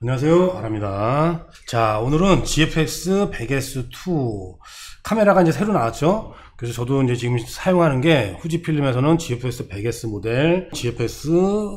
안녕하세요, 아랍니다. 자, 오늘은 GFX 100S2 카메라가 이제 새로 나왔죠. 그래서 저도 이제 지금 사용하는 게 후지필름에서는 GFX 100S 모델, GFX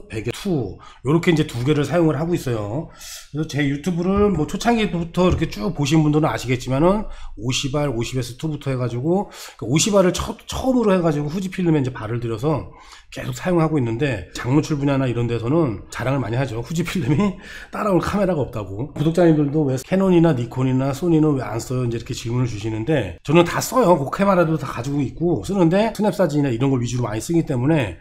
100S2 요렇게 이제 두 개를 사용을 하고 있어요. 그래서 제 유튜브를 뭐 초창기부터 이렇게 쭉 보신 분들은 아시겠지만은 50R, 50S2부터 해가지고 50R을 처음으로 해가지고 후지필름에 이제 발을 들여서 계속 사용하고 있는데, 장노출 분야나 이런 데서는 자랑을 많이 하죠. 후지필름이 따라올 카메라가 없다고. 구독자님들도 왜 캐논이나 니콘이나 소니는 왜 안 써요? 이제 이렇게 질문을 주시는데, 저는 다 써요. 그 카메라도 다 가지고 있고 쓰는데, 스냅 사진이나 이런 걸 위주로 많이 쓰기 때문에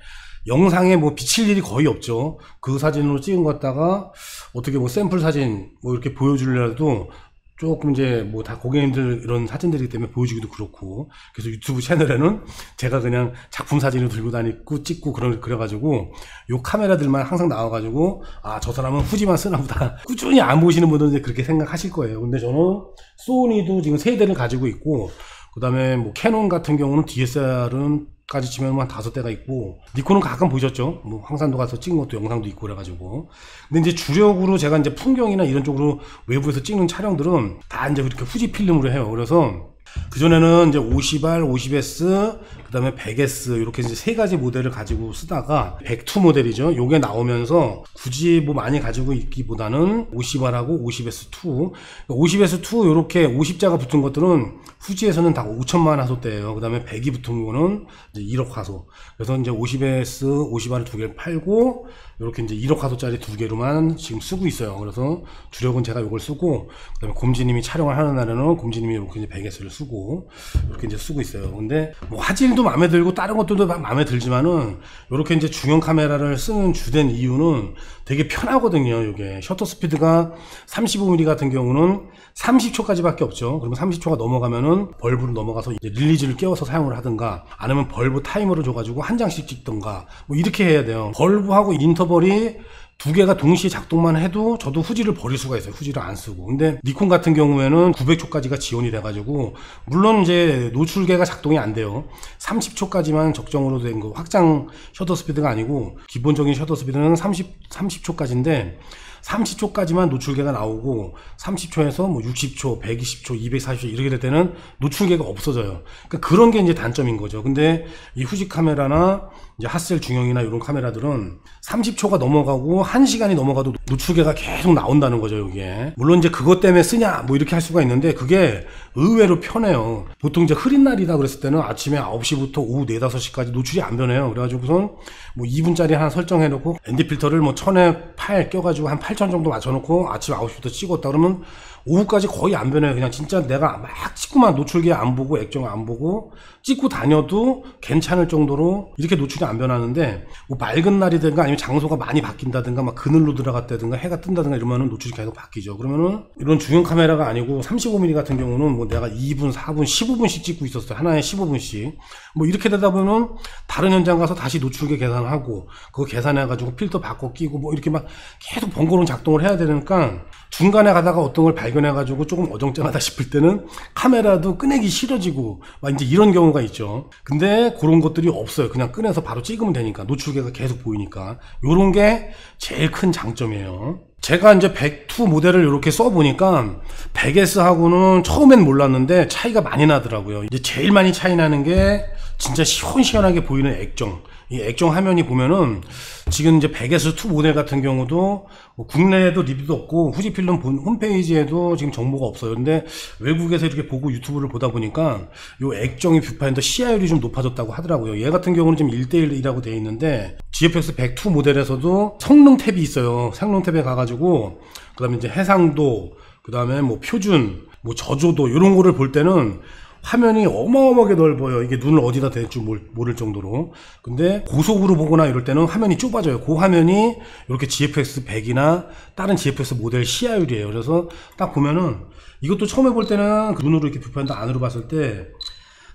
영상에 뭐 비칠 일이 거의 없죠. 그 사진으로 찍은 것 갖다가 어떻게 뭐 샘플 사진 뭐 이렇게 보여주려도 조금 이제 뭐 다 고객님들 이런 사진들이기 때문에 보여주기도 그렇고, 그래서 유튜브 채널에는 제가 그냥 작품 사진을 들고 다니고 찍고 그래가지고 요 카메라들만 항상 나와가지고, 아, 저 사람은 후지만 쓰나 보다 꾸준히 안 보시는 분들은 이제 그렇게 생각하실 거예요. 근데 저는 소니도 지금 3대를 가지고 있고, 그 다음에 뭐 캐논 같은 경우는 DSLR은 까지 치면 한 5대가 있고, 니콘은 가끔 보셨죠? 뭐 황산도 가서 찍은 것도 영상도 있고 그래가지고. 근데 이제 주력으로 제가 이제 풍경이나 이런 쪽으로 외부에서 찍는 촬영들은 다 이제 그렇게 후지 필름으로 해요. 그래서 그전에는 이제 50R, 50S, 그 다음에 100S 이렇게 이제 3가지 모델을 가지고 쓰다가 100-2 모델이죠. 요게 나오면서 굳이 뭐 많이 가지고 있기보다는 50R하고 50S2, 50S2 요렇게 50자가 붙은 것들은 후지에서는 다 5천만 화소대예요. 그 다음에 100이 붙은 거는 이제 1억 화소. 그래서 이제 50S, 50R 두 개를 팔고 이렇게 이제 1억 화소짜리 두 개로만 지금 쓰고 있어요. 그래서 주력은 제가 이걸 쓰고, 그 다음에 곰지님이 촬영을 하는 날에는 곰지님이 이렇게 이제 100S를 쓰고 이렇게 이제 쓰고 있어요. 근데 뭐 화질도 마음에 들고 다른 것들도 마음에 들지만은 이렇게 이제 중형 카메라를 쓰는 주된 이유는 되게 편하거든요. 이게 셔터 스피드가 35mm 같은 경우는 30초까지 밖에 없죠. 그러면 30초가 넘어가면은 벌브로 넘어가서 이제 릴리즈를 깨워서 사용을 하든가, 아니면 벌브 타이머를 줘가지고 한 장씩 찍든가 뭐 이렇게 해야 돼요. 벌브하고 인터벌이 두 개가 동시에 작동만 해도 저도 후지를 버릴 수가 있어요. 후지를 안 쓰고. 근데 니콘 같은 경우에는 900초까지가 지원이 돼가지고, 물론 이제 노출계가 작동이 안 돼요. 30초까지만 적정으로 된 거, 확장 셔터 스피드가 아니고 기본적인 셔터 스피드는 30초까지인데 30초까지만 노출계가 나오고 30초에서 뭐 60초, 120초, 240초 이렇게 될 때는 노출계가 없어져요. 그러니까 그런 게 이제 단점인 거죠. 근데 이 후지 카메라나 이제 핫셀 중형이나 이런 카메라들은 30초가 넘어가고 1시간이 넘어가도 노출계가 계속 나온다는 거죠, 이게. 물론 이제 그것 때문에 쓰냐 뭐 이렇게 할 수가 있는데, 그게 의외로 편해요. 보통 이제 흐린 날이다 그랬을 때는 아침에 9시부터 오후 4, 5시까지 노출이 안 변해요. 그래가지고선 뭐 2분짜리 하나 설정해 놓고 ND 필터를 뭐 1000에 8 껴가지고 한 8000 정도 맞춰 놓고 아침 9시부터 찍었다 그러면 오후까지 거의 안 변해요. 그냥 진짜 내가 막 찍고만 노출계 안 보고 액정 안 보고 찍고 다녀도 괜찮을 정도로 이렇게 노출이 안 변하는데, 뭐 맑은 날이든가 아니면 장소가 많이 바뀐다든가 막 그늘로 들어갔다든가 해가 뜬다든가 이러면은 노출이 계속 바뀌죠. 그러면은 이런 중형 카메라가 아니고 35mm 같은 경우는 뭐 내가 2분, 4분, 15분씩 찍고 있었어요. 하나에 15분씩. 뭐 이렇게 되다 보면 다른 현장 가서 다시 노출계 계산하고 그거 계산해가지고 필터 바꿔 끼고 뭐 이렇게 막 계속 번거로운 작동을 해야 되니까, 중간에 가다가 어떤 걸 발견해가지고 조금 어정쩡하다 싶을 때는 카메라도 꺼내기 싫어지고 막 이제 이런 경우가 있죠. 근데 그런 것들이 없어요. 그냥 꺼내서 바로 찍으면 되니까, 노출계가 계속 보이니까. 요런 게 제일 큰 장점이에요. 제가 이제 100-2 모델을 이렇게 써보니까 100S하고는 처음엔 몰랐는데 차이가 많이 나더라고요. 이제 제일 많이 차이 나는 게 진짜 시원시원하게 보이는 액정. 이 액정 화면이 보면은 지금 이제 100S2 모델 같은 경우도 뭐 국내에도 리뷰도 없고 후지필름 홈페이지에도 지금 정보가 없어요. 근데 외국에서 이렇게 보고 유튜브를 보다 보니까 요 액정이 뷰파인더 CI율이 좀 높아졌다고 하더라고요. 얘 같은 경우는 지금 1:1이라고 되어 있는데, GFX 100-2 모델에서도 성능 탭이 있어요. 성능 탭에 가가지고 그 다음에 이제 해상도, 그 다음에 뭐 표준, 뭐 저조도 이런 거를 볼 때는 화면이 어마어마하게 넓어요. 이게 눈을 어디다 댈 줄 모를 정도로. 근데 고속으로 보거나 이럴 때는 화면이 좁아져요. 그 화면이 이렇게 GFX 100이나 다른 GFX 모델 CI율이에요. 그래서 딱 보면은 이것도 처음에 볼 때는 그 눈으로 이렇게 뷰파인더 안으로 봤을 때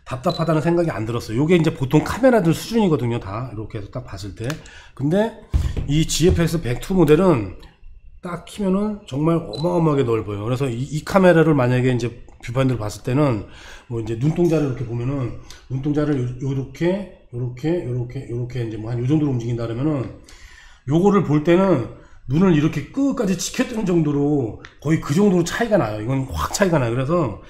답답하다는 생각이 안 들었어요. 이게 이제 보통 카메라들 수준이거든요. 다 이렇게 해서 딱 봤을 때. 근데 이 GFX 100-2 모델은 딱 키면은 정말 어마어마하게 넓어요. 그래서 이 카메라를 만약에 이제 뷰파인더를 봤을 때는 뭐 이제 눈동자를 이렇게 보면은 눈동자를 요렇게 이제 뭐 한 요 정도로 움직인다 그러면은 요거를 볼 때는 눈을 이렇게 끝까지 치켜뜨는 정도로 거의 그 정도로 차이가 나요. 이건 확 차이가 나요. 그래서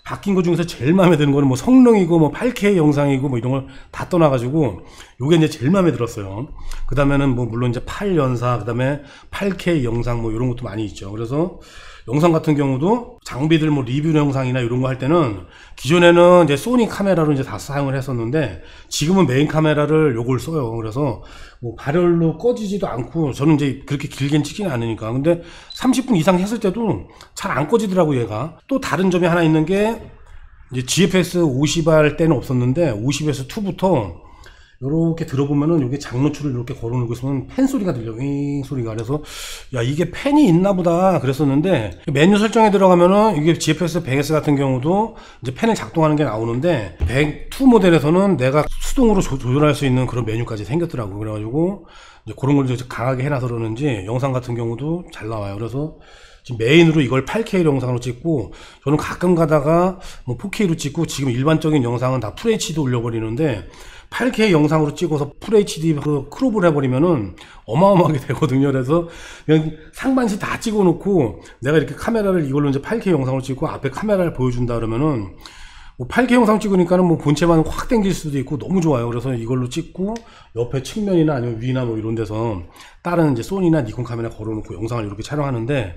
바뀐 것 중에서 제일 마음에 드는 거는 뭐 성능이고 뭐 8K 영상이고 뭐 이런 걸 다 떠나가지고 요게 이제 제일 마음에 들었어요. 그 다음에는 뭐 물론 이제 8연사, 그 다음에 8K 영상 뭐 이런 것도 많이 있죠. 그래서 영상 같은 경우도 장비들 뭐 리뷰 영상이나 이런 거 할 때는 기존에는 이제 소니 카메라로 이제 다 사용을 했었는데 지금은 메인 카메라를 요걸 써요. 그래서 뭐 발열로 꺼지지도 않고 저는 이제 그렇게 길게 찍지는 않으니까. 근데 30분 이상 했을 때도 잘 안 꺼지더라고 얘가. 또 다른 점이 하나 있는 게 이제 GFX 50 할 때는 없었는데 50에서 2부터 요렇게 들어보면은 여기 장노출을 이렇게 걸어놓고 있으면 팬 소리가 들려. 윙 소리가. 그래서 야 이게 팬이 있나 보다 그랬었는데 메뉴 설정에 들어가면은 이게 GFX 100S 같은 경우도 이제 팬을 작동하는 게 나오는데 102 모델에서는 내가 수동으로 조절할 수 있는 그런 메뉴까지 생겼더라고. 그래가지고 이제 그런 걸 이제 강하게 해놔서 그러는지 영상 같은 경우도 잘 나와요. 그래서 지금 메인으로 이걸 8K 영상으로 찍고 저는 가끔 가다가 뭐 4K로 찍고 지금 일반적인 영상은 다 FHD 올려버리는데 8K 영상으로 찍어서 FHD 크롭을 해버리면은 어마어마하게 되거든요. 그래서 그냥 상반신 다 찍어 놓고 내가 이렇게 카메라를 이걸로 이제 8K 영상으로 찍고 앞에 카메라를 보여준다 그러면은 뭐 8K 영상 찍으니까는 뭐 본체만 확 당길 수도 있고 너무 좋아요. 그래서 이걸로 찍고 옆에 측면이나 아니면 위나 뭐 이런 데서 다른 이제 소니나 니콘 카메라 걸어놓고 영상을 이렇게 촬영하는데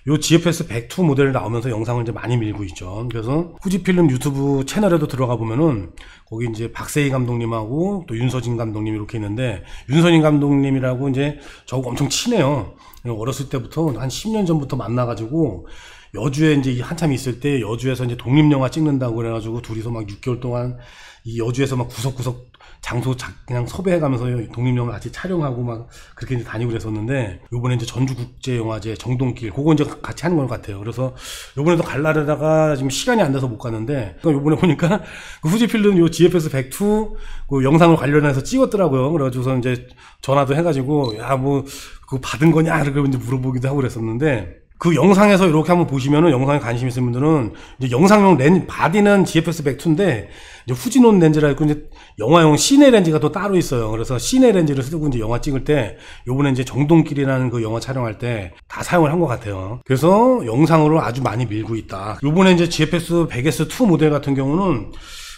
요 GFX 102 모델 나오면서 영상을 이제 많이 밀고 있죠. 그래서 후지필름 유튜브 채널에도 들어가 보면은 거기 이제 박세희 감독님하고 또 윤서진 감독님 이렇게 있는데 윤서진 감독님이라고 이제 저하고 엄청 친해요. 어렸을 때부터 한 10년 전부터 만나가지고 여주에 이제 한참 있을 때 여주에서 이제 독립영화 찍는다고 그래가지고 둘이서 막 6개월 동안 이 여주에서 막 구석구석 장소 그냥 섭외해가면서 독립영화 같이 촬영하고 막 그렇게 이제 다니고 그랬었는데 요번에 이제 전주국제영화제 정동길 그거 이제 같이 하는 것 같아요. 그래서 요번에도 갈라려다가 지금 시간이 안 돼서 못 갔는데 요번에 보니까 그 후지필름 요 GFX 102 그 영상을 관련해서 찍었더라고요. 그래가지고서 이제 전화도 해가지고 야 뭐 그거 받은 거냐 그러고 이제 물어보기도 하고 그랬었는데 그 영상에서 이렇게 한번 보시면은 영상에 관심 있으신 분들은 이제 영상용 렌즈 바디는 GFX 102인데 이제 후지논 렌즈라 있고 이제 영화용 시네 렌즈가 또 따로 있어요. 그래서 시네 렌즈를 쓰고 이제 영화 찍을 때 요번에 이제 정동길이라는 그 영화 촬영할 때 다 사용을 한 것 같아요. 그래서 영상으로 아주 많이 밀고 있다. 요번에 이제 GFX 100S2 모델 같은 경우는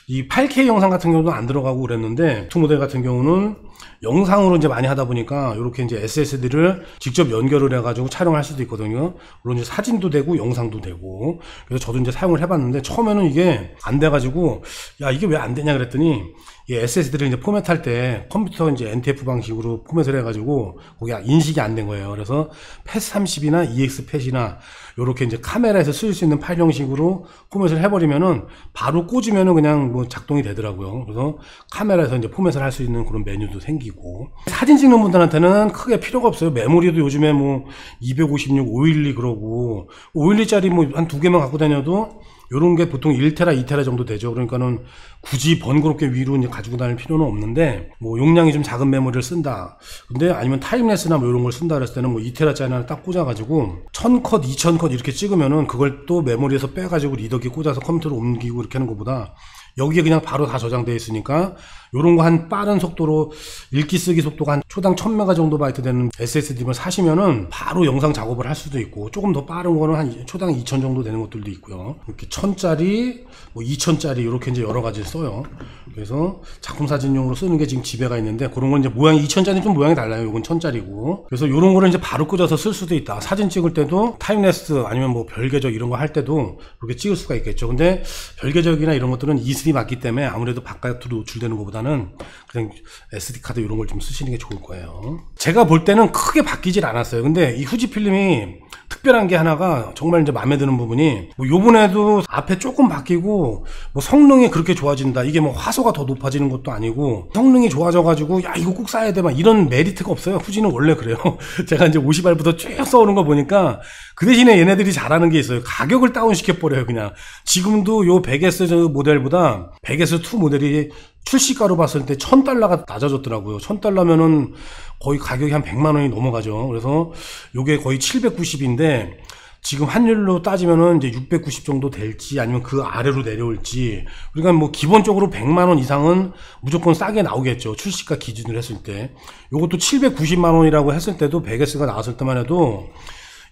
이 8K 영상 같은 경우도 안 들어가고 그랬는데 2 모델 같은 경우는 영상으로 이제 많이 하다 보니까 이렇게 이제 SSD를 직접 연결을 해가지고 촬영할 수도 있거든요. 물론 이제 사진도 되고 영상도 되고. 그래서 저도 이제 사용을 해봤는데 처음에는 이게 안 돼가지고 야 이게 왜 안 되냐 그랬더니 이 SSD를 이제 포맷할 때 컴퓨터 이제 NTF 방식으로 포맷을 해가지고 거기 인식이 안 된 거예요. 그래서 팻30이나 EX팻이나 요렇게 이제 카메라에서 쓸 수 있는 파일 형식으로 포맷을 해버리면은 바로 꽂으면은 그냥 뭐 작동이 되더라고요. 그래서 카메라에서 이제 포맷을 할 수 있는 그런 메뉴도 생기고 사진 찍는 분들한테는 크게 필요가 없어요. 메모리도 요즘에 뭐 256, 512 그러고 512짜리 뭐 한 2개만 갖고 다녀도 요런 게 보통 1테라, 2테라 정도 되죠. 그러니까는 굳이 번거롭게 위로 이제 가지고 다닐 필요는 없는데 뭐 용량이 좀 작은 메모리를 쓴다. 근데 아니면 타임레스나 뭐 이런 걸 쓴다 그랬을 때는 뭐 2테라짜리 하나 딱 꽂아가지고 1000컷, 2000컷 이렇게 찍으면은 그걸 또 메모리에서 빼가지고 리더기 꽂아서 컴퓨터로 옮기고 이렇게 하는 것보다 여기에 그냥 바로 다 저장되어 있으니까 요런 거 한 빠른 속도로 읽기 쓰기 속도가 한 초당 1000메가 정도 바이트 되는 SSD를 사시면은 바로 영상 작업을 할 수도 있고 조금 더 빠른 거는 한 초당 2000 정도 되는 것들도 있고요. 이렇게 1000짜리 뭐 2000짜리 이렇게 이제 여러 가지를 써요. 그래서 작품 사진용으로 쓰는 게 지금 집에가 있는데 그런 건 이제 모양이 2000짜리 좀 모양이 달라요. 요건 1000짜리고. 그래서 요런 거를 이제 바로 꽂아서 쓸 수도 있다. 사진 찍을 때도 타임랩스 아니면 뭐 별계적 이런 거 할 때도 이렇게 찍을 수가 있겠죠. 근데 별계적이나 이런 것들은 E3 맞기 때문에 아무래도 바깥으로 노출되는 것보다는 그냥 SD카드 이런 걸 좀 쓰시는 게 좋을 거예요. 제가 볼 때는 크게 바뀌질 않았어요. 근데 이 후지필름이 특별한 게 하나가 정말 이제 마음에 드는 부분이 뭐 요번에도 앞에 조금 바뀌고 뭐 성능이 그렇게 좋아진다. 이게 뭐 화소가 더 높아지는 것도 아니고 성능이 좋아져가지고 야 이거 꼭 사야 돼 막 이런 메리트가 없어요. 후지는 원래 그래요. 제가 이제 50알부터 쭉 써오는 거 보니까 그 대신에 얘네들이 잘하는 게 있어요. 가격을 다운시켜버려요. 그냥 지금도 요 100S 모델보다 100S2 모델이 출시가로 봤을 때 $1000가 낮아졌더라고요. $1000면은 거의 가격이 한 100만 원이 넘어가죠. 그래서 요게 거의 790인데 지금 환율로 따지면은 이제 690 정도 될지 아니면 그 아래로 내려올지. 그러니까 뭐 기본적으로 100만 원 이상은 무조건 싸게 나오겠죠. 출시가 기준으로 했을 때. 요것도 790만 원이라고 했을 때도 100S가 나왔을 때만 해도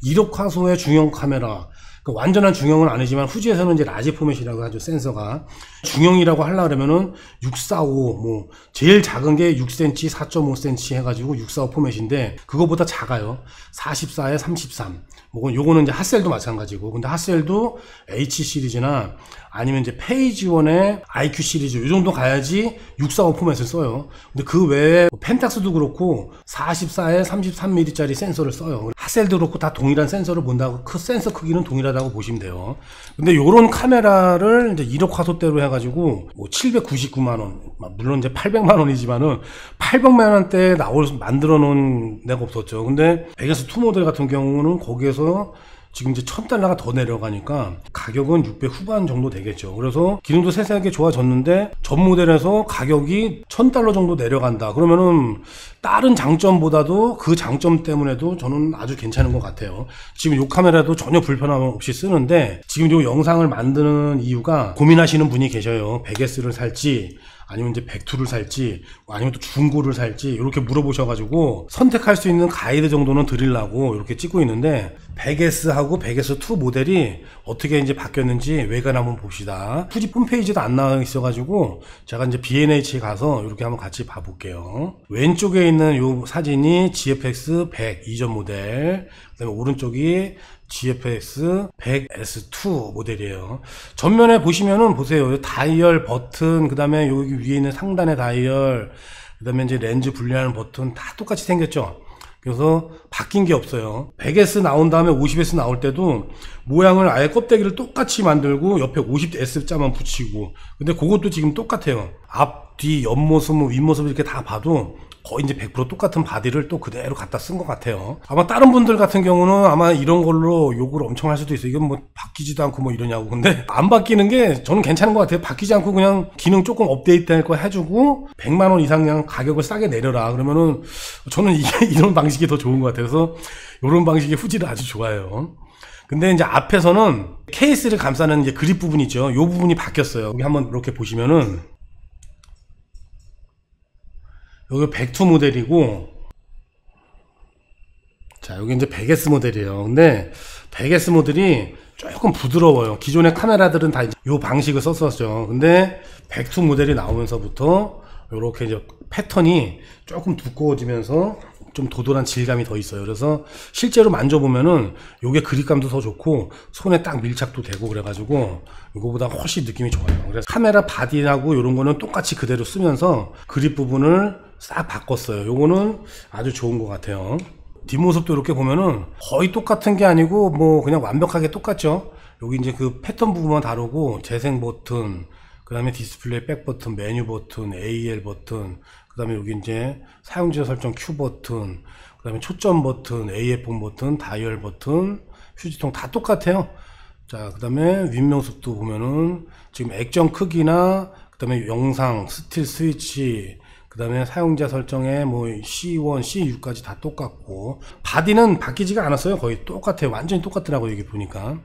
1억 화소의 중형 카메라. 그러니까 완전한 중형은 아니지만 후지에서는 이제 라지 포맷이라고 하죠. 센서가 중형이라고 하려 그러면은 645 뭐 제일 작은 게 6cm 4.5cm 해가지고 645 포맷인데 그거보다 작아요. 44에 33. 뭐 요거는 이제 핫셀도 마찬가지고. 근데 핫셀도 H 시리즈나 아니면 이제 페이지원의 IQ 시리즈 요 정도 가야지 645 포맷을 써요. 근데 그 외에 펜탁스도 그렇고 44에 33mm 짜리 센서를 써요. 핫셀도 그렇고 다 동일한 센서를 본다고 그 센서 크기는 동일하다고 보시면 돼요. 근데 요런 카메라를 이제 1억 화소대로 해가지고 뭐 799만 원, 물론 이제 800만 원이지만은 800만 원대에 만들어 놓은 데가 없었죠. 근데 베가스2 모델 같은 경우는 거기에서 지금 이제 $1000가 더 내려가니까 가격은 600 후반 정도 되겠죠. 그래서 기능도 세세하게 좋아졌는데 전 모델에서 가격이 $1000 정도 내려간다. 그러면은 다른 장점보다도 그 장점 때문에도 저는 아주 괜찮은 것 같아요. 지금 이 카메라도 전혀 불편함 없이 쓰는데 지금 이 영상을 만드는 이유가 고민하시는 분이 계셔요. 100S를 살지 아니면 이제 100-2를 살지 아니면 또 중고를 살지 이렇게 물어보셔가지고 선택할 수 있는 가이드 정도는 드리려고 이렇게 찍고 있는데 100S하고 100S2 모델이 어떻게 이제 바뀌었는지 외관 한번 봅시다. 후지 홈페이지도 안 나와 있어가지고 제가 이제 B&H에 가서 이렇게 한번 같이 봐볼게요. 왼쪽에 있는 요 사진이 GFX 100 이전 모델, 그 다음에 오른쪽이 GFX 100S2 모델이에요. 전면에 보시면은 보세요. 다이얼 버튼, 그 다음에 여기 위에 있는 상단의 다이얼, 그 다음에 이제 렌즈 분리하는 버튼 다 똑같이 생겼죠. 그래서 바뀐 게 없어요. 100S 나온 다음에 50S 나올 때도 모양을 아예 껍데기를 똑같이 만들고 옆에 50S자만 붙이고, 근데 그것도 지금 똑같아요. 앞, 뒤, 옆모습, 윗모습 이렇게 다 봐도 거의 이제 100% 똑같은 바디를 또 그대로 갖다 쓴 것 같아요. 아마 다른 분들 같은 경우는 아마 이런 걸로 욕을 엄청 할 수도 있어요. 이건 뭐 바뀌지도 않고 뭐 이러냐고. 근데 안 바뀌는 게 저는 괜찮은 것 같아요. 바뀌지 않고 그냥 기능 조금 업데이트 할 거 해주고 100만 원 이상 그냥 가격을 싸게 내려라. 그러면은 저는 이런 방식이 더 좋은 것 같아요. 그래서 이런 방식의 후지를 아주 좋아해요. 근데 이제 앞에서는 케이스를 감싸는 이제 그립 부분 있죠. 이 부분이 바뀌었어요. 여기 한번 이렇게 보시면은 여기 100-2 모델이고, 자, 여기 이제 100S 모델이에요. 근데 100S 모델이 조금 부드러워요. 기존의 카메라들은 다 이제 이 방식을 썼었죠. 근데 100-2 모델이 나오면서부터 이렇게 이제 패턴이 조금 두꺼워지면서 좀 도도한 질감이 더 있어요. 그래서 실제로 만져보면은 요게 그립감도 더 좋고 손에 딱 밀착도 되고 그래가지고 이거보다 훨씬 느낌이 좋아요. 그래서 카메라 바디하고 이런 거는 똑같이 그대로 쓰면서 그립 부분을 싹 바꿨어요. 요거는 아주 좋은 것 같아요. 뒷모습도 이렇게 보면은 거의 똑같은 게 아니고 뭐 그냥 완벽하게 똑같죠. 여기 이제 그 패턴 부분만 다르고 재생 버튼, 그 다음에 디스플레이 백 버튼, 메뉴 버튼, AL 버튼, 그 다음에 여기 이제 사용자 설정 Q 버튼, 그 다음에 초점 버튼, AF 버튼, 다이얼 버튼, 휴지통 다 똑같아요. 자, 그 다음에 윗모습도 보면은 지금 액정 크기나 그 다음에 영상, 스틸 스위치, 그 다음에 사용자 설정에 뭐 C1, C6까지 다 똑같고 바디는 바뀌지가 않았어요. 거의 똑같아요. 완전히 똑같더라고요. 여기 보니까.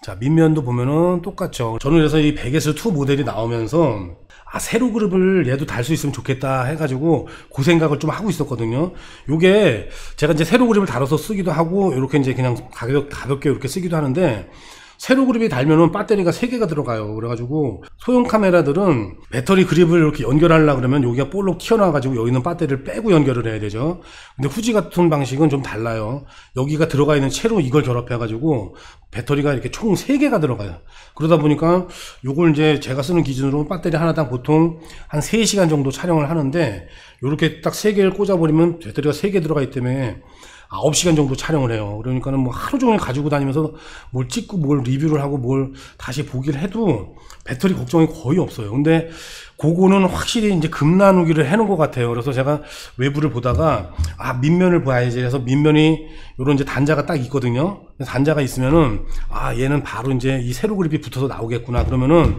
자, 밑면도 보면은 똑같죠. 저는 그래서 이 100S2 모델이 나오면서 세로 그립을 얘도 달 수 있으면 좋겠다 해가지고 그 생각을 좀 하고 있었거든요. 요게 제가 이제 세로 그립을 달아서 쓰기도 하고 이렇게 이제 그냥 가볍게 이렇게 쓰기도 하는데 세로 그립이 달면은 배터리가 3개가 들어가요. 그래가지고 소형 카메라들은 배터리 그립을 이렇게 연결하려고 그러면 여기가 볼록 튀어나와가지고 여기 있는 배터리를 빼고 연결을 해야 되죠. 근데 후지 같은 방식은 좀 달라요. 여기가 들어가 있는 채로 이걸 결합해가지고 배터리가 이렇게 총 3개가 들어가요. 그러다 보니까 요걸 이제 제가 쓰는 기준으로 배터리 하나당 보통 한 3시간 정도 촬영을 하는데 요렇게 딱 3개를 꽂아버리면 배터리가 3개 들어가 있기 때문에 9시간 정도 촬영을 해요. 그러니까는 뭐 하루 종일 가지고 다니면서 뭘 찍고 뭘 리뷰를 하고 뭘 다시 보기를 해도 배터리 걱정이 거의 없어요. 근데 그거는 확실히 이제 금 나누기를 해놓은 것 같아요. 그래서 제가 외부를 보다가 밑면을 봐야지 해서 밑면이 요런 이제 단자가 딱 있거든요. 단자가 있으면은 얘는 바로 이제 이 세로 그립이 붙어서 나오겠구나. 그러면은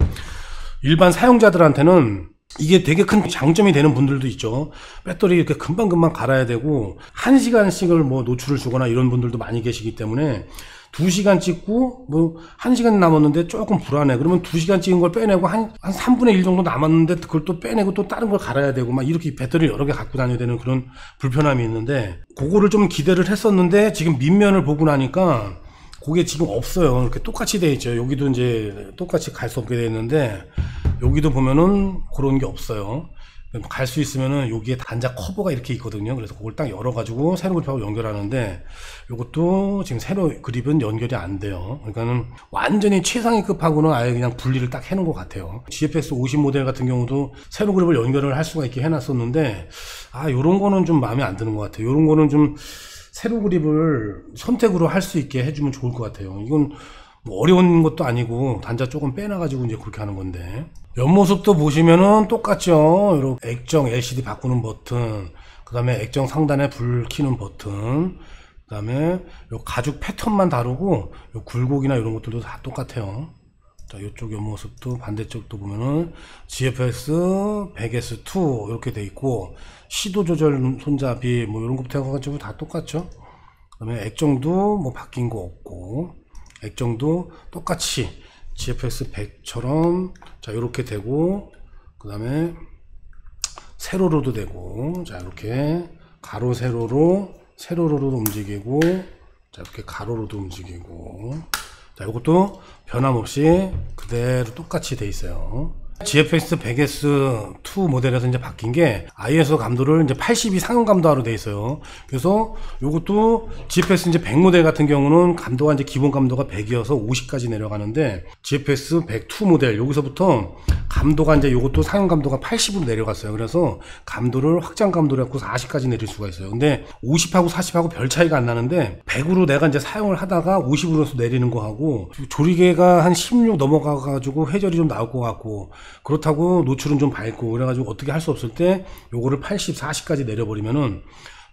일반 사용자들한테는 이게 되게 큰 장점이 되는 분들도 있죠. 배터리 이렇게 금방금방 갈아야 되고 1시간씩을 뭐 노출을 주거나 이런 분들도 많이 계시기 때문에 2시간 찍고 뭐 1시간 남았는데 조금 불안해. 그러면 2시간 찍은 걸 빼내고 한 3분의 1 정도 남았는데 그걸 또 빼내고 또 다른 걸 갈아야 되고 막 이렇게 배터리를 여러 개 갖고 다녀야 되는 그런 불편함이 있는데, 그거를 좀 기대를 했었는데 지금 밑면을 보고 나니까 그게 지금 없어요. 이렇게 똑같이 돼 있죠. 여기도 이제 똑같이 갈 수 없게 돼 있는데, 여기도 보면은 그런 게 없어요. 갈 수 있으면은 여기에 단자 커버가 이렇게 있거든요. 그래서 그걸 딱 열어가지고 새로 그립하고 연결하는데, 이것도 지금 새로 그립은 연결이 안 돼요. 그러니까는 완전히 최상위급하고는 아예 그냥 분리를 딱 해놓은 것 같아요. GFX 50 모델 같은 경우도 새로 그립을 연결을 할 수가 있게 해놨었는데, 요런 거는 좀 마음에 안 드는 것 같아요. 요런 거는 좀 세로 그립을 선택으로 할 수 있게 해주면 좋을 것 같아요. 이건 뭐 어려운 것도 아니고 단자 조금 빼놔가지고 이제 그렇게 하는 건데, 옆모습도 보시면은 똑같죠. 이렇게 액정 LCD 바꾸는 버튼, 그 다음에 액정 상단에 불 켜는 버튼, 그 다음에 요 가죽 패턴만 다르고 요 굴곡이나 이런 것들도 다 똑같아요. 자, 이쪽 옆모습도 반대쪽도 보면은 GFX 100S2 이렇게 돼 있고, 시도 조절 손잡이 뭐 이런 것부터 해가지고 다 똑같죠. 그 다음에 액정도 뭐 바뀐 거 없고, 액정도 똑같이 GFX 100처럼 자 이렇게 되고, 그 다음에 세로로도 되고, 자 이렇게 가로 세로로도 움직이고, 자 이렇게 가로로도 움직이고, 자 이것도 변함없이 그대로 똑같이 돼 있어요. GFX 100S2 모델에서 이제 바뀐 게 ISO 감도를 이제 82 상용 감도화로 돼 있어요. 그래서 요것도 GFX 이제 100 모델 같은 경우는 감도가 이제 기본 감도가 100이어서 50까지 내려가는데, GFX 102 모델 여기서부터 감도가 이제 요것도 상용 감도가 80으로 내려갔어요. 그래서 감도를 확장 감도를 갖고 40까지 내릴 수가 있어요. 근데 50하고 40하고 별 차이가 안 나는데, 100으로 내가 이제 사용을 하다가 50으로 내리는 거 하고, 조리개가 한 16 넘어가 가지고 회절이 좀 나올 것 같고, 그렇다고 노출은 좀 밝고 그래가지고 어떻게 할 수 없을 때 요거를 80, 40까지 내려버리면은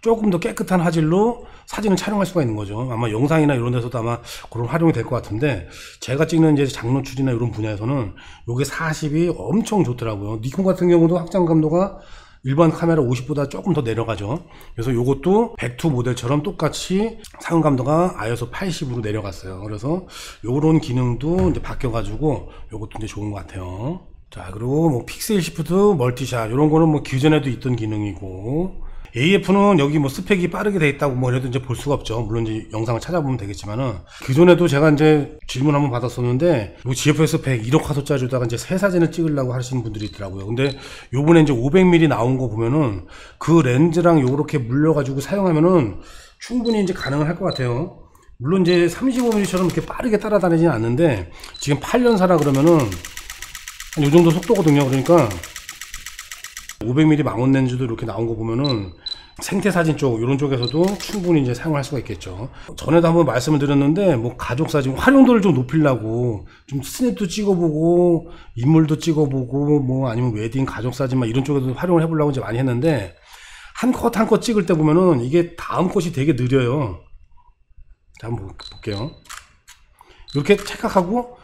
조금 더 깨끗한 화질로 사진을 촬영할 수가 있는 거죠. 아마 영상이나 이런 데서도 아마 그런 활용이 될 것 같은데, 제가 찍는 이제 장노출이나 이런 분야에서는 요게 40이 엄청 좋더라고요. 니콘 같은 경우도 확장 감도가 일반 카메라 50보다 조금 더 내려가죠. 그래서 요것도 102 모델처럼 똑같이 상용 감도가 ISO 80으로 내려갔어요. 그래서 요런 기능도 이제 바뀌어가지고 요것도 이제 좋은 것 같아요. 자, 그리고 뭐 픽셀 시프트 멀티샷 이런 거는 뭐 기존에도 있던 기능이고, AF는 여기 뭐 스펙이 빠르게 돼 있다고 뭐 이래도 이제 볼 수가 없죠. 물론 이제 영상을 찾아보면 되겠지만은, 기존에도 제가 이제 질문 한번 받았었는데, 요 GFX 100 1억 화소짜리로다가 이제 새 사진을 찍으려고 하시는 분들이 있더라고요. 근데 요번에 이제 500mm 나온 거 보면은 그 렌즈랑 요렇게 물려가지고 사용하면은 충분히 이제 가능을 할 것 같아요. 물론 이제 35mm처럼 이렇게 빠르게 따라다니지는 않는데, 지금 8년사라 그러면은 요 정도 속도거든요. 그러니까 500mm 망원 렌즈도 이렇게 나온 거 보면은 생태 사진 쪽 이런 쪽에서도 충분히 이제 사용할 수가 있겠죠. 전에도 한번 말씀을 드렸는데, 뭐 가족 사진 활용도를 좀 높이려고 좀 스냅도 찍어보고 인물도 찍어보고 뭐 아니면 웨딩 가족 사진 막 이런 쪽에도 활용을 해보려고 이제 많이 했는데, 한 컷 한 컷 찍을 때 보면은 이게 다음 컷이 되게 느려요. 자, 한번 볼게요. 이렇게 착각하고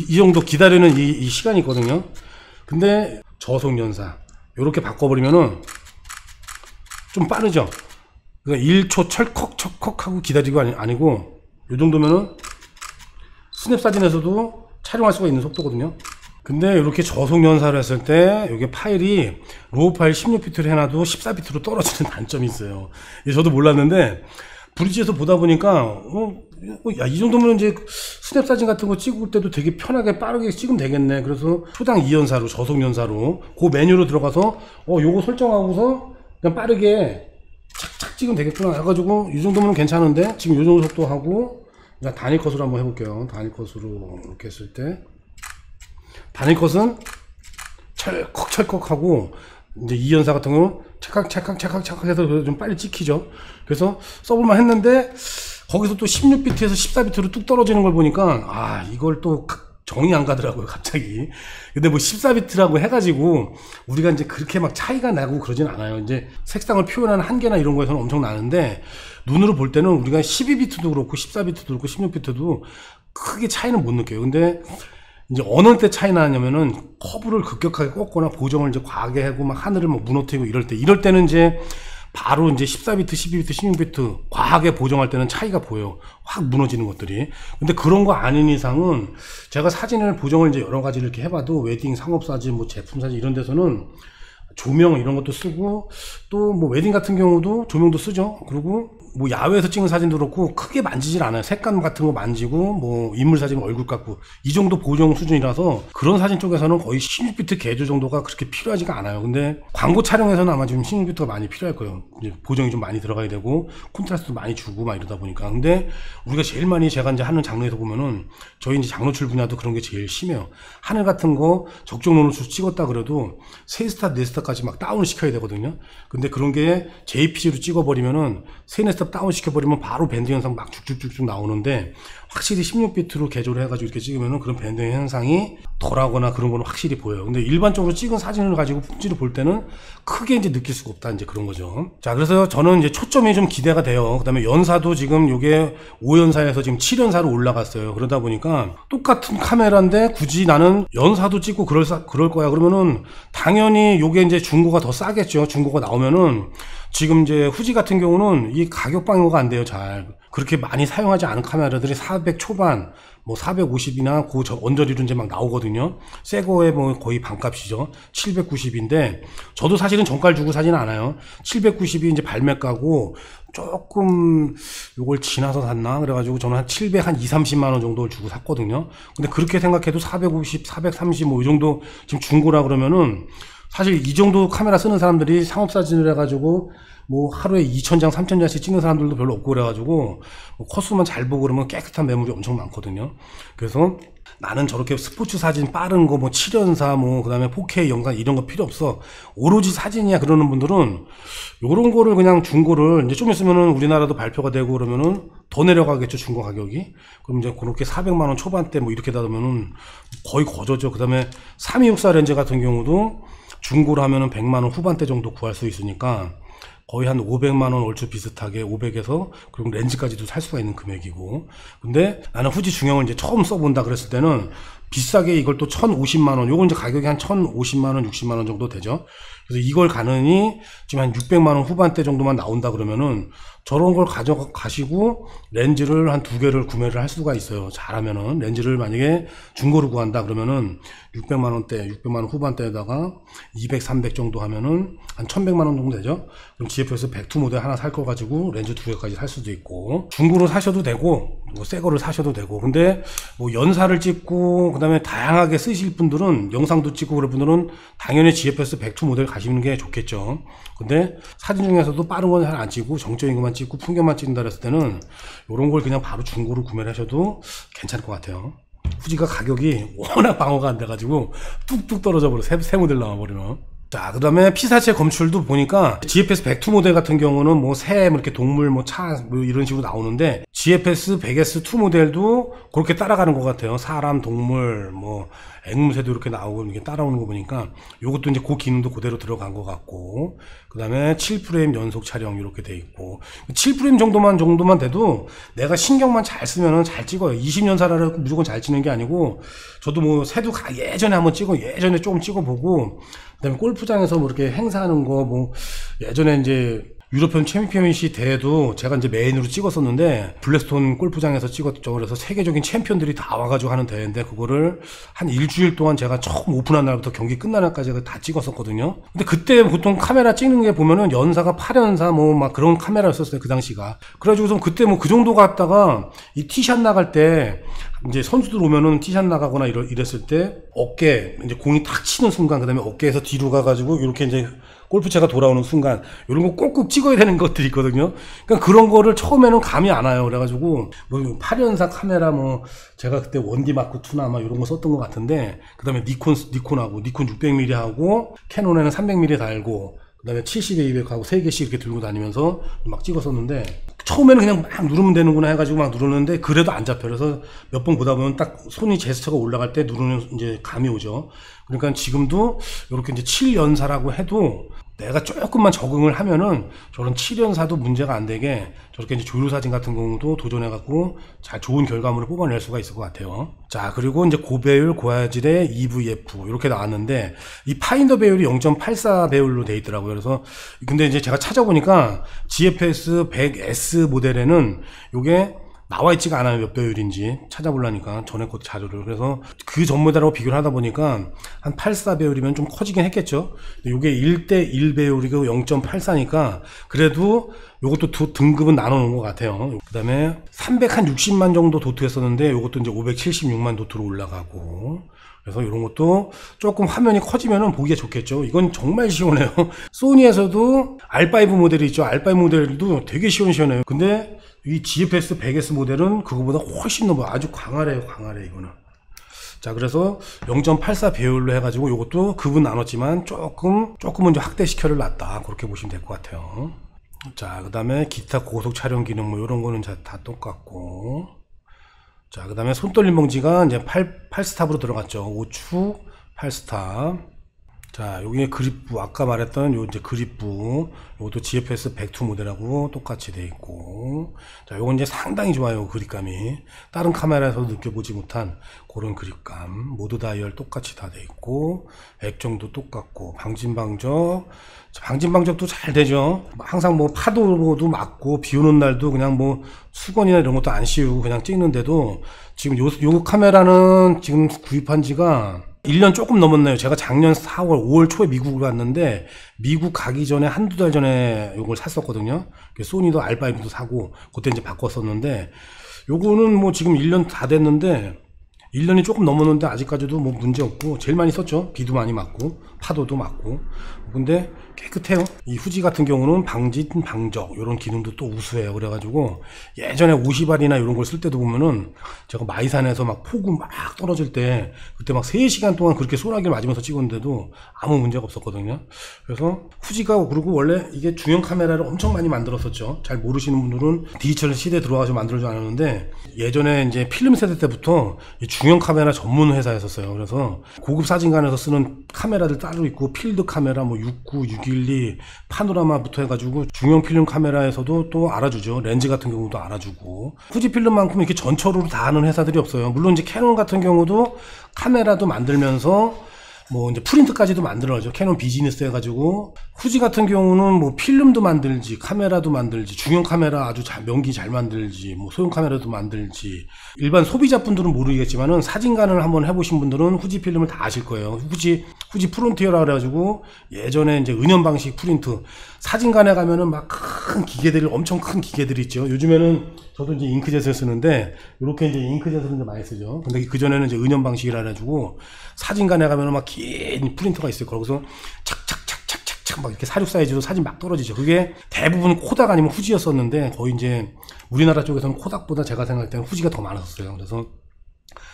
이 정도 기다리는 이 시간이 있거든요. 근데 저속연사 이렇게 바꿔버리면은 좀 빠르죠. 그러니까 1초 철컥 하고 기다리고 아니고 이 정도면은 스냅 사진에서도 촬영할 수가 있는 속도거든요. 근데 이렇게 저속연사를 했을 때 이게 파일이 로우 파일 16비트를 해놔도 14비트로 떨어지는 단점이 있어요. 저도 몰랐는데 브릿지에서 보다 보니까 야, 이 정도면 이제 스냅 사진 같은 거 찍을 때도 되게 편하게 빠르게 찍으면 되겠네. 그래서 초당 2연사로 저속연사로 그 메뉴로 들어가서 요거 설정하고서 그냥 빠르게 착착 찍으면 되겠구나 해가지고, 이 정도면 괜찮은데 지금 요 정도 속도 하고, 자 단일 컷으로 한번 해볼게요. 단일 컷으로 이렇게 했을 때 단일 컷은 철컥 하고, 이제 2연사 같은 경우는 착각 해서 좀 빨리 찍히죠. 그래서 써볼만 했는데 거기서 또 16비트에서 14비트로 뚝 떨어지는 걸 보니까 이걸 또 정이 안 가더라고요, 갑자기. 근데 뭐 14비트라고 해가지고 우리가 이제 그렇게 막 차이가 나고 그러진 않아요. 이제 색상을 표현하는 한계나 이런 거에서는 엄청 나는데, 눈으로 볼 때는 우리가 12비트도 그렇고 14비트도 그렇고 16비트도 크게 차이는 못 느껴요. 근데 이제 어느 때 차이 나냐면은 커브를 급격하게 꺾거나 보정을 이제 과하게 하고 막 하늘을 막 무너뜨리고 이럴 때는 이제 바로 이제 14비트, 12비트, 16비트 과하게 보정할 때는 차이가 보여요. 확 무너지는 것들이. 근데 그런 거 아닌 이상은 제가 사진을 보정을 이제 여러 가지를 이렇게 해봐도 웨딩 상업 사진, 뭐 제품 사진 이런 데서는 조명 이런 것도 쓰고 또 뭐 웨딩 같은 경우도 조명도 쓰죠. 그리고 뭐 야외에서 찍은 사진도 그렇고 크게 만지질 않아요. 색감 같은 거 만지고 뭐 인물 사진 얼굴 깎고 이 정도 보정 수준이라서 그런 사진 쪽에서는 거의 16비트 개조 정도가 그렇게 필요하지가 않아요. 근데 광고 촬영에서는 아마 지금 16비트가 많이 필요할 거예요. 이제 보정이 좀 많이 들어가야 되고 콘트라스트도 많이 주고 막 이러다 보니까. 근데 우리가 제일 많이 제가 이제 하는 장르에서 보면은 저희 이제 장노출 분야도 그런 게 제일 심해요. 하늘 같은 거 적정론으로 찍었다 그래도 3스타 4스타까지 막 다운을 시켜야 되거든요. 근데 그런 게 JPG로 찍어버리면은 3, 4스타 다운 시켜버리면 바로 밴드 현상 막 쭉쭉쭉쭉 나오는데 확실히 16비트로 개조를 해가지고 이렇게 찍으면은 그런 밴드 현상이 덜하거나 그런 거는 확실히 보여요. 근데 일반적으로 찍은 사진을 가지고 품질을 볼 때는 크게 이제 느낄 수가 없다. 이제 그런 거죠. 자, 그래서 저는 이제 초점이 좀 기대가 돼요. 그 다음에 연사도 지금 요게 5연사에서 지금 7연사로 올라갔어요. 그러다 보니까 똑같은 카메라인데 굳이 나는 연사도 찍고 그럴 거야. 그러면은 당연히 요게 이제 중고가 더 싸겠죠. 중고가 나오면은 지금 이제 후지 같은 경우는 이 가격 방어가 안 돼요. 잘 그렇게 많이 사용하지 않은 카메라들이 400 초반 뭐 450이나 그 언저리로 이제 막 나오거든요. 새 거에 뭐 거의 반값이죠. 790인데 저도 사실은 정가를 주고 사지는 않아요. 790이 이제 발매가고 조금 요걸 지나서 샀나 그래가지고 저는 한 700, 한 2, 30만 원 정도를 주고 샀거든요. 근데 그렇게 생각해도 450, 430 뭐 이 정도 지금 중고라 그러면은 사실 이 정도 카메라 쓰는 사람들이 상업사진을 해가지고 뭐 하루에 2,000장, 3,000장씩 찍는 사람들도 별로 없고 그래가지고 뭐 컷수만 잘 보고 그러면 깨끗한 매물이 엄청 많거든요. 그래서 나는 저렇게 스포츠 사진 빠른 거 뭐 7연사 뭐 그다음에 4K 영상 이런 거 필요 없어. 오로지 사진이야 그러는 분들은 요런 거를 그냥 중고를 이제 좀 있으면은 우리나라도 발표가 되고 그러면은 더 내려가겠죠. 중고 가격이. 그럼 이제 그렇게 400만 원 초반대 뭐 이렇게 나오면은 거의 거저죠. 그다음에 3264 렌즈 같은 경우도 중고로 하면은 100만 원 후반대 정도 구할 수 있으니까 거의 한 500만 원 얼추 비슷하게 500에서 그리고 렌즈까지도 살 수가 있는 금액이고. 근데 나는 후지 중형을 이제 처음 써본다 그랬을 때는 비싸게 이걸 또 1,050만 원, 요건 이제 가격이 한 1,050만 원, 60만 원 정도 되죠. 그래서 이걸 가느니 지금 한 600만 원 후반대 정도만 나온다 그러면은 저런 걸 가져가시고 렌즈를 한 2개를 구매를 할 수가 있어요. 잘하면은 렌즈를 만약에 중고로 구한다 그러면은 600만 원대, 600만 원 후반대에다가 200, 300 정도 하면은 한 1,100만 원 정도 되죠. 그럼 GFX 102 모델 하나 살 거 가지고 렌즈 2개까지 살 수도 있고 중고로 사셔도 되고 뭐 새 거를 사셔도 되고. 근데 뭐 연사를 찍고 그다음에 다양하게 쓰실 분들은 영상도 찍고 그럴 분들은 당연히 GFX 102 모델 가시는 게 좋겠죠. 근데 사진 중에서도 빠른 건 잘 안 찍고 정적인 것만 찍고 풍경만 찍는다 그랬을 때는 요런 걸 그냥 바로 중고로 구매를 하셔도 괜찮을 것 같아요. 후지가 가격이 워낙 방어가 안 돼가지고 뚝뚝 떨어져 버려. 새 모델 나와버리면. 자, 그 다음에 피사체 검출도 보니까 GFX 102 모델 같은 경우는 뭐 새, 뭐 이렇게 동물, 뭐 차, 뭐 이런 식으로 나오는데 GFX 100S2 모델도 그렇게 따라가는 것 같아요. 사람, 동물, 뭐 앵무새도 이렇게 나오고 이렇게 따라오는 거 보니까 요것도 이제 그 기능도 그대로 들어간 것 같고. 그 다음에 7프레임 연속 촬영 이렇게 돼 있고 7프레임 정도만 돼도 내가 신경만 잘 쓰면은 잘 찍어요. 20년 살아도 무조건 잘 찍는 게 아니고 저도 뭐 새도 예전에 한번 예전에 조금 찍어보고 그다음에 골프장에서 뭐 이렇게 행사하는 거 뭐 예전에 이제 유로피언 챔피언십 대회도 제가 이제 메인으로 찍었었는데 블랙스톤 골프장에서 찍었죠. 그래서 세계적인 챔피언들이 다 와가지고 하는 대회인데 그거를 한 일주일 동안 제가 처음 오픈한 날부터 경기 끝나는 날까지 다 찍었었거든요. 근데 그때 보통 카메라 찍는 게 보면은 연사가 8연사 뭐 막 그런 카메라였었어요. 그 당시가. 그래가지고 그때 뭐 그 정도 갔다가 이 티샷 나갈 때 이제 선수들 오면은 티샷 나가거나 이랬을 때 어깨 이제 공이 탁 치는 순간 그다음에 어깨에서 뒤로 가가지고 이렇게 이제 골프채가 돌아오는 순간 이런 거 꼭꼭 찍어야 되는 것들이 있거든요. 그러니까 그런 거를 처음에는 감이 안 와요. 그래가지고 뭐 8연사 카메라 뭐 제가 그때 원디 마크 2나 막 이런 거 썼던 것 같은데 그다음에 니콘하고 니콘 600mm 하고 캐논에는 300mm 달고 그다음에 70에 200하고 3개씩 이렇게 들고 다니면서 막 찍었었는데 처음에는 그냥 막 누르면 되는구나 해가지고 막 누르는데 그래도 안 잡혀. 그래서 몇 번 보다 보면 딱 손이 제스처가 올라갈 때 누르는 이제 감이 오죠. 그러니까 지금도 이렇게 이제 7연사라고 해도 내가 조금만 적응을 하면은 저런 7연사도 문제가 안 되게 저렇게 이제 조류 사진 같은 경우도 도전해갖고 잘 좋은 결과물을 뽑아낼 수가 있을 것 같아요. 자, 그리고 이제 고배율, 고화질의 EVF 이렇게 나왔는데 이 파인더 배율이 0.84 배율로 돼 있더라고요. 그래서 근데 이제 제가 찾아보니까 GFX 100S 모델에는 요게 나와 있지가 않아요. 몇 배율인지 찾아보려니까 전에 것 자료를. 그래서 그 전 모델하고 비교를 하다 보니까 한 84 배율이면 좀 커지긴 했겠죠. 근데 요게 1대1 배율이고 0.84니까 그래도 요것도 등급은 나눠 놓은 것 같아요. 그 다음에 360만 정도 도트했었는데 요것도 이제 576만 도트로 올라가고, 그래서 이런 것도 조금 화면이 커지면은 보기가 좋겠죠. 이건 정말 시원해요. 소니에서도 R5 모델이 있죠. R5 모델도 되게 시원시원해요. 근데 이 GFX 100S 모델은 그거보다 훨씬 넘어. 아주 광활해요, 광활해, 이거는. 자, 그래서 0.84 배율로 해가지고 이것도 급은 나눴지만 조금은 좀 확대시켜를 놨다. 그렇게 보시면 될 것 같아요. 자, 그 다음에 기타 고속 촬영 기능 뭐 이런 거는 다 똑같고. 자, 그 다음에 손떨림 봉지가 이제 8스탑으로 들어갔죠. 5축 8스탑. 자, 여기 그립부, 아까 말했던 요 이제 그립부, 요것도 GFX 102 모델하고 똑같이 돼 있고. 자, 요건 이제 상당히 좋아요, 그립감이. 다른 카메라에서 느껴보지 못한 그런 그립감. 모드 다이얼 똑같이 다 돼 있고, 액정도 똑같고, 방진방적도 잘 되죠. 항상 뭐 파도도 맞고, 비 오는 날도 그냥 뭐 수건이나 이런 것도 안 씌우고 그냥 찍는데도 지금 요 카메라는 지금 구입한 지가 1년 조금 넘었나요? 제가 작년 4월, 5월 초에 미국을 갔는데 미국 가기 전에 한두 달 전에 요걸 샀었거든요. 소니도 R5도 사고 그때 이제 바꿨었는데 요거는 뭐 지금 1년 다 됐는데 1년이 조금 넘었는데 아직까지도 뭐 문제 없고 제일 많이 썼죠. 비도 많이 맞고 파도도 맞고. 근데 깨끗해요. 이 후지 같은 경우는 방진, 방적 이런 기능도 또 우수해요. 그래가지고 예전에 50알이나 이런 걸 쓸 때도 보면은 제가 마이산에서 막 폭우 막 떨어질 때 그때 막 3시간 동안 그렇게 소나기를 맞으면서 찍었는데도 아무 문제가 없었거든요. 그래서 후지가, 그리고 원래 이게 중형 카메라를 엄청 많이 만들었었죠. 잘 모르시는 분들은 디지털 시대에 들어와서 만들어지 않았는데 예전에 이제 필름 세대 때부터 이 중형 카메라 전문 회사였었어요. 그래서 고급 사진관에서 쓰는 카메라들 따로 있고 필드 카메라 뭐 69, 612, 파노라마부터 해가지고 중형 필름 카메라에서도 또 알아주죠. 렌즈 같은 경우도 알아주고. 후지 필름만큼 이렇게 전처로 다 하는 회사들이 없어요. 물론 이제 캐논 같은 경우도 카메라도 만들면서 뭐 이제 프린트까지도 만들어죠. 캐논 비즈니스 해가지고. 후지 같은 경우는 뭐 필름도 만들지, 카메라도 만들지, 중형 카메라 아주 명기 잘 만들지, 뭐 소형 카메라도 만들지. 일반 소비자분들은 모르겠지만은 사진관을 한번 해보신 분들은 후지 필름을 다 아실 거예요. 후지 프론티어라 그래가지고 예전에 이제 은연 방식 프린트, 사진관에 가면은 막 큰 기계들이, 엄청 큰 기계들이 있죠. 요즘에는 저도 이제 잉크젯을 쓰는데 이렇게 이제 잉크젯을 이제 많이 쓰죠. 근데 그 전에는 이제 은연 방식이라 가지고 사진관에 가면은 막 긴 프린터가 있을 거라서 착착착착착착 막 이렇게 46 사이즈로 사진 막 떨어지죠. 그게 대부분 코닥 아니면 후지였었는데 거의 이제 우리나라 쪽에서는 코닥보다 제가 생각할 때는 후지가 더 많았었어요. 그래서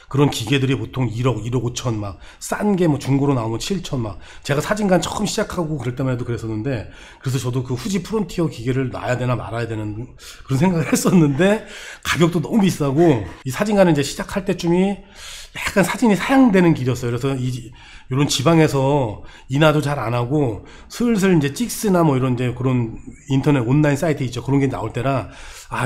그런 기계들이 보통 1억, 1억 5천 막 싼 게 뭐 중고로 나오면 7천 막. 제가 사진관 처음 시작하고 그럴 때만 해도 그랬었는데, 그래서 저도 그 후지 프론티어 기계를 놔야 되나 말아야 되는 그런 생각을 했었는데 가격도 너무 비싸고, 이 사진관을 이제 시작할 때쯤이 약간 사진이 사양되는 길이었어요. 그래서 이런 지방에서 인화도 잘 안 하고 슬슬 이제 찍스나 뭐 이런 이제 그런 인터넷 온라인 사이트 있죠. 그런 게 나올 때라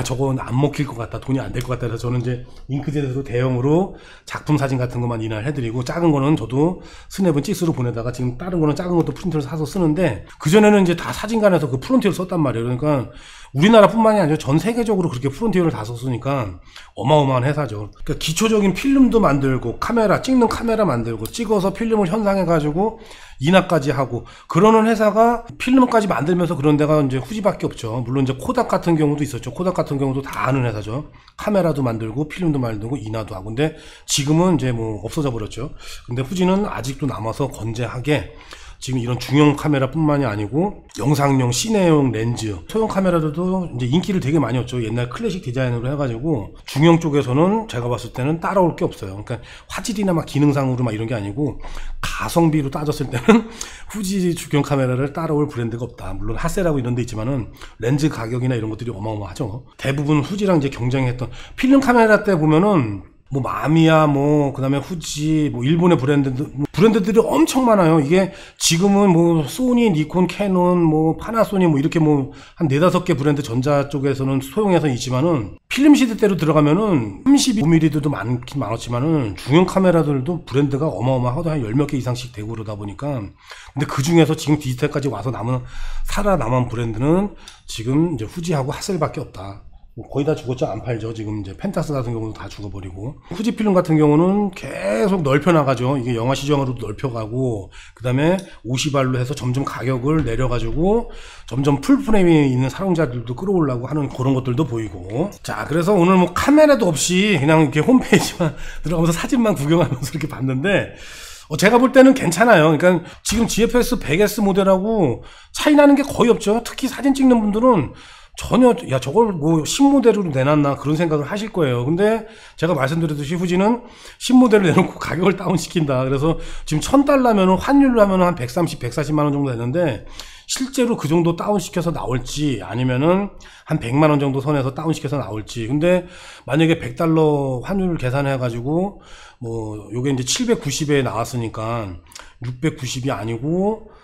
저건 안 먹힐 것 같다, 돈이 안 될 것 같다. 그래서 저는 이제 잉크젯으로 대형으로 작품 사진 같은 것만 인화를 해드리고, 작은 거는 저도 스냅은 찍스로 보내다가 지금 다른 거는 작은 것도 프린터를 사서 쓰는데, 그전에는 이제 다 사진관에서 그 프론티어를 썼단 말이에요. 그러니까 우리나라뿐만이 아니라 전 세계적으로 그렇게 프론티어를 다 썼으니까 어마어마한 회사죠. 그러니까 기초적인 필름도 만들고, 카메라, 찍는 카메라 만들고, 찍어서 필름을 현상해가지고 인화까지 하고, 그러는 회사가 필름까지 만들면서 그런 데가 이제 후지밖에 없죠. 물론 이제 코닥 같은 경우도 있었죠. 코닥 같은 경우도 다 아는 회사죠. 카메라도 만들고 필름도 만들고 인화도 하고. 근데 지금은 이제 뭐 없어져 버렸죠. 근데 후지는 아직도 남아서 건재하게 지금 이런 중형 카메라뿐만이 아니고 영상용, 시네용 렌즈, 소형 카메라들도 이제 인기를 되게 많이 얻죠. 옛날 클래식 디자인으로 해가지고 중형 쪽에서는 제가 봤을 때는 따라올 게 없어요. 그러니까 화질이나 막 기능상으로 막 이런 게 아니고 가성비로 따졌을 때는 후지 중형 카메라를 따라올 브랜드가 없다. 물론 하세라고 이런 데 있지만은 렌즈 가격이나 이런 것들이 어마어마하죠. 대부분 후지랑 이제 경쟁했던 필름 카메라 때 보면은 뭐 마미야, 뭐 그다음에 후지, 뭐 일본의 브랜드들이 엄청 많아요. 이게 지금은 뭐 소니, 니콘, 캐논, 뭐 파나소닉 뭐 이렇게 뭐 한 4-5개 브랜드 전자 쪽에서는 소형에서 있지만은 필름 시대 때로 들어가면은 35mm도 많긴 많았지만은 중형 카메라들도 브랜드가 어마어마하다. 한 10몇 개 이상씩 되고 그러다 보니까. 근데 그 중에서 지금 디지털까지 와서 살아남은 브랜드는 지금 이제 후지하고 하셀밖에 없다. 거의 다 죽었죠. 안 팔죠. 지금 이제 펜타스 같은 경우도 다 죽어버리고. 후지필름 같은 경우는 계속 넓혀나가죠. 이게 영화 시장으로도 넓혀가고, 그 다음에 50알로 해서 점점 가격을 내려가지고, 점점 풀프레임에 있는 사용자들도 끌어오려고 하는 그런 것들도 보이고. 자, 그래서 오늘 뭐 카메라도 없이 그냥 이렇게 홈페이지만 들어가면서 사진만 구경하면서 이렇게 봤는데, 제가 볼 때는 괜찮아요. 그러니까 지금 GFX 100S 모델하고 차이 나는 게 거의 없죠. 특히 사진 찍는 분들은 전혀 야 저걸 뭐 신모델으로 내놨나 그런 생각을 하실 거예요. 근데 제가 말씀드렸듯이 후지는 신모델을 내놓고 가격을 다운시킨다. 그래서 지금 $1000면 환율로 하면 한 130, 140만 원 정도 되는데 실제로 그 정도 다운시켜서 나올지 아니면은 한 100만 원 정도 선에서 다운시켜서 나올지. 근데 만약에 $100 환율 계산해 가지고 뭐 요게 이제 790에 나왔으니까 690이 아니고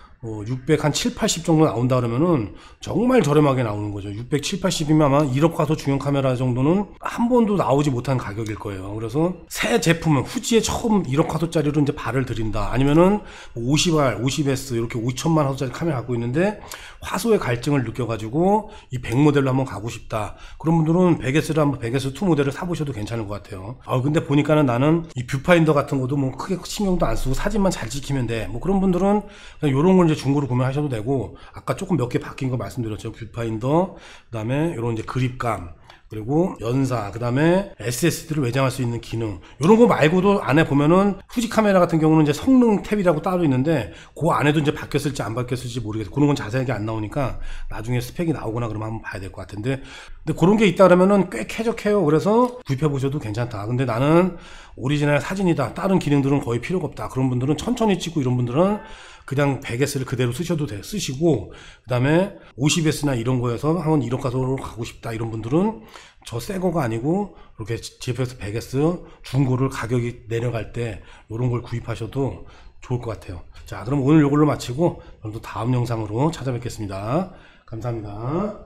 600 한 7, 80 정도 나온다 그러면은 정말 저렴하게 나오는 거죠. 600, 7, 80이면 아마 1억 화소 중형 카메라 정도는 한 번도 나오지 못한 가격일 거예요. 그래서 새 제품은 후지에 처음 1억 화소짜리로 이제 발을 들인다. 아니면은 50R, 50S 이렇게 5천만 화소짜리 카메라 갖고 있는데 화소의 갈증을 느껴가지고 이 100 모델로 한번 가고 싶다. 그런 분들은 100S를 한번 100S2 모델을 사보셔도 괜찮을 것 같아요. 근데 보니까는 나는 이 뷰파인더 같은 것도 뭐 크게 신경도 안 쓰고 사진만 잘 찍히면 돼. 뭐 그런 분들은 그냥 요런 걸 이제 중고로 구매하셔도 되고, 아까 조금 몇 개 바뀐 거 말씀드렸죠. 뷰파인더, 그 다음에 요런 이제 그립감, 그리고 연사, 그 다음에 SSD를 외장할 수 있는 기능, 요런 거 말고도 안에 보면은 후지 카메라 같은 경우는 이제 성능 탭이라고 따로 있는데 그 안에도 이제 바뀌었을지 안 바뀌었을지 모르겠어요. 그런 건 자세하게 안 나오니까 나중에 스펙이 나오거나 그러면 한번 봐야 될 것 같은데, 근데 그런 게 있다 그러면은 꽤 쾌적해요. 그래서 구입해 보셔도 괜찮다. 근데 나는 오리지널 사진이다, 다른 기능들은 거의 필요가 없다, 그런 분들은 천천히 찍고 이런 분들은 그냥 100S를 그대로 쓰셔도 쓰시고, 그 다음에 50S나 이런 거에서 한 1억 화소로 가고 싶다 이런 분들은 저 새 거가 아니고 이렇게 GFX 100S 중고를 가격이 내려갈 때 이런 걸 구입하셔도 좋을 것 같아요. 자, 그럼 오늘 이걸로 마치고 또 다음 영상으로 찾아뵙겠습니다. 감사합니다.